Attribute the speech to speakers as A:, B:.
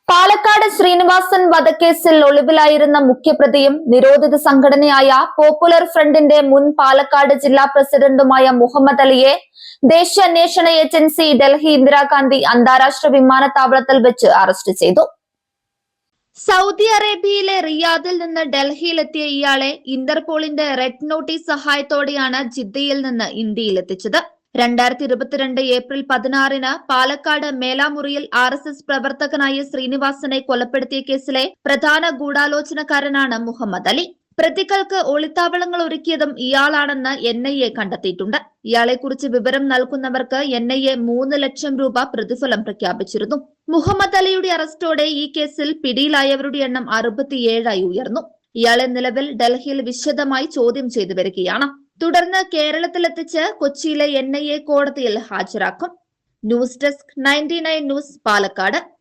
A: പാലക്കാട് ശ്രീനിവാസൻ വധക്കേസിൽ ഒളിവിലായിരുന്ന മുഖ്യപ്രതിയും നിരോധിത സംഘടനയായ പോപ്പുലർ ഫ്രണ്ടിന്റെ മുൻ പാലക്കാട് ജില്ലാ പ്രസിഡന്റുമായ മുഹമ്മദ് അലിയെ ദേശീയ അന്വേഷണ ഏജൻസി ഡൽഹി ഇന്ദിരാഗാന്ധി അന്താരാഷ്ട്ര വിമാനത്താവളത്തിൽ വെച്ച് അറസ്റ്റ് ചെയ്തു. സൗദി അറേബ്യയിലെ റിയാദിൽ നിന്ന് ഡൽഹിയിലെത്തിയ ഇയാളെ ഇന്റർപോളിന്റെ റെഡ് നോട്ടീസ് സഹായത്തോടെയാണ് ജിദ്ദയിൽ നിന്ന് ഇന്ത്യയിലെത്തിച്ചത്. 2022 ഏപ്രിൽ 16 പാലക്കാട് മേലാമുറിയിൽ RSS പ്രവർത്തകനായ ശ്രീനിവാസനെ കൊലപ്പെടുത്തിയ കേസിലെ പ്രധാന ഗൂഢാലോചനക്കാരനാണ് മുഹമ്മദ് അലി. പ്രതികൾക്ക് ഒളിത്താവളങ്ങൾ ഒരുക്കിയതും ഇയാളാണെന്ന് NIA കണ്ടെത്തിയിട്ടുണ്ട്. ഇയാളെക്കുറിച്ച് വിവരം നൽകുന്നവർക്ക് NIA 3 ലക്ഷം രൂപ പ്രതിഫലം പ്രഖ്യാപിച്ചിരുന്നു. മുഹമ്മദ് അലിയുടെ അറസ്റ്റോടെ ഈ കേസിൽ പിടിയിലായവരുടെ എണ്ണം 67 ഉയർന്നു. ഇയാളെ നിലവിൽ ഡൽഹിയിൽ വിശദമായി ചോദ്യം ചെയ്തു വരികയാണ്. തുടർന്ന് കേരളത്തിലെത്തിച്ച് കൊച്ചിയിലെ NIA കോടതിയിൽ ഹാജരാക്കും. News desk 99 news, Palakkad.